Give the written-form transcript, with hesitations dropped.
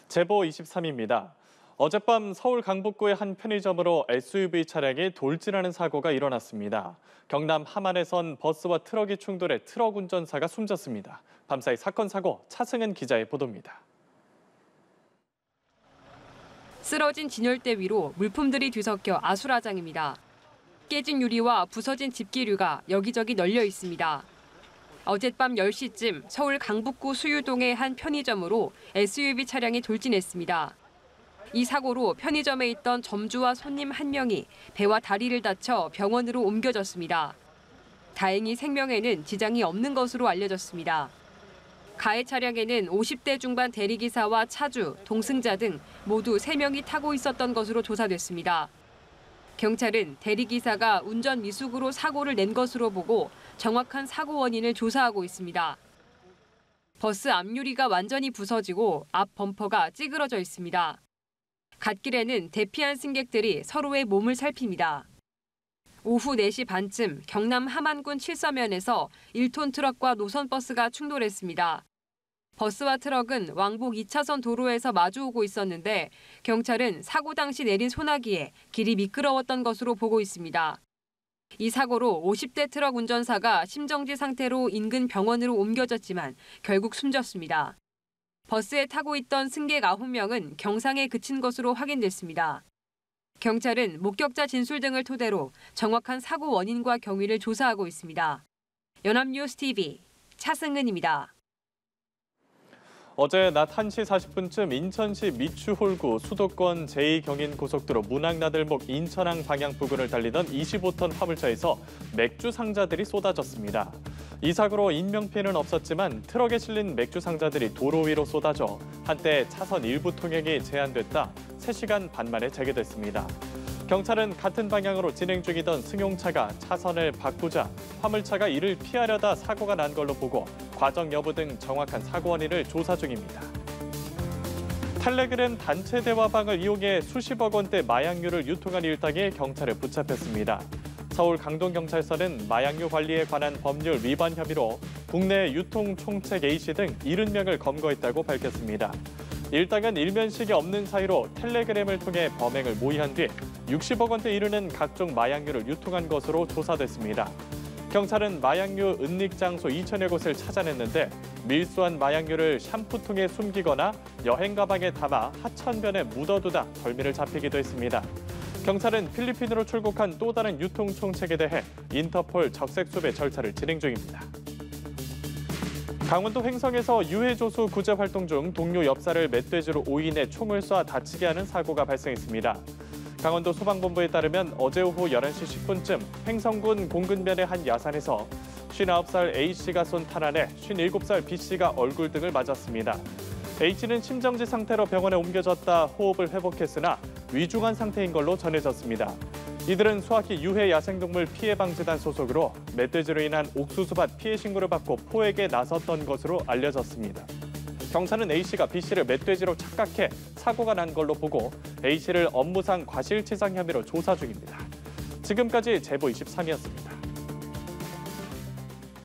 제보 23입니다. 어젯밤 서울 강북구의 한 편의점으로 SUV 차량이 돌진하는 사고가 일어났습니다. 경남 함안에선 버스와 트럭이 충돌해 트럭 운전사가 숨졌습니다. 밤사이 사건 사고 차승은 기자의 보도입니다. 쓰러진 진열대 위로 물품들이 뒤섞여 아수라장입니다. 깨진 유리와 부서진 집기류가 여기저기 널려 있습니다. 어젯밤 10시쯤 서울 강북구 수유동의 한 편의점으로 SUV 차량이 돌진했습니다. 이 사고로 편의점에 있던 점주와 손님 1명이 배와 다리를 다쳐 병원으로 옮겨졌습니다. 다행히 생명에는 지장이 없는 것으로 알려졌습니다. 가해 차량에는 50대 중반 대리기사와 차주, 동승자 등 모두 3명이 타고 있었던 것으로 조사됐습니다. 경찰은 대리기사가 운전 미숙으로 사고를 낸 것으로 보고 정확한 사고 원인을 조사하고 있습니다. 버스 앞유리가 완전히 부서지고 앞 범퍼가 찌그러져 있습니다. 갓길에는 대피한 승객들이 서로의 몸을 살핍니다. 오후 4시 반쯤 경남 함안군 칠서면에서 1톤 트럭과 노선버스가 충돌했습니다. 버스와 트럭은 왕복 2차선 도로에서 마주오고 있었는데 경찰은 사고 당시 내린 소나기에 길이 미끄러웠던 것으로 보고 있습니다. 이 사고로 50대 트럭 운전사가 심정지 상태로 인근 병원으로 옮겨졌지만 결국 숨졌습니다. 버스에 타고 있던 승객 9명은 경상에 그친 것으로 확인됐습니다. 경찰은 목격자 진술 등을 토대로 정확한 사고 원인과 경위를 조사하고 있습니다. 연합뉴스 TV 차승은입니다. 어제 낮 1시 40분쯤 인천시 미추홀구 수도권 제2경인고속도로 문학나들목 인천항 방향 부근을 달리던 25톤 화물차에서 맥주 상자들이 쏟아졌습니다. 이 사고로 인명피해는 없었지만 트럭에 실린 맥주 상자들이 도로 위로 쏟아져 한때 차선 일부 통행이 제한됐다 3시간 반 만에 재개됐습니다. 경찰은 같은 방향으로 진행 중이던 승용차가 차선을 바꾸자 화물차가 이를 피하려다 사고가 난 걸로 보고 과정 여부 등 정확한 사고 원인을 조사 중입니다. 텔레그램 단체 대화방을 이용해 수십억 원대 마약류를 유통한 일당이 경찰에 붙잡혔습니다. 서울 강동경찰서는 마약류 관리에 관한 법률 위반 혐의로 국내 유통 총책 A씨 등 70명을 검거했다고 밝혔습니다. 일당은 일면식이 없는 사이로 텔레그램을 통해 범행을 모의한 뒤 60억 원대 이르는 각종 마약류를 유통한 것으로 조사됐습니다. 경찰은 마약류 은닉 장소 2천여 곳을 찾아냈는데 밀수한 마약류를 샴푸통에 숨기거나 여행 가방에 담아 하천변에 묻어두다 덜미를 잡히기도 했습니다. 경찰은 필리핀으로 출국한 또 다른 유통 총책에 대해 인터폴 적색수배 절차를 진행 중입니다. 강원도 횡성에서 유해조수 구제 활동 중 동료 엽사를 멧돼지로 오인해 총을 쏴 다치게 하는 사고가 발생했습니다. 강원도 소방본부에 따르면 어제 오후 11시 10분쯤 횡성군 공근면의 한 야산에서 59살 A씨가 쏜 탄환에 57살 B씨가 얼굴 등을 맞았습니다. H씨는 심정지 상태로 병원에 옮겨졌다 호흡을 회복했으나 위중한 상태인 걸로 전해졌습니다. 이들은 수학기 유해 야생동물 피해방지단 소속으로 멧돼지로 인한 옥수수밭 피해 신고를 받고 포획에 나섰던 것으로 알려졌습니다. 경찰은 A씨가 B씨를 멧돼지로 착각해 사고가 난 걸로 보고 A씨를 업무상 과실치상 혐의로 조사 중입니다. 지금까지 제보 23이었습니다.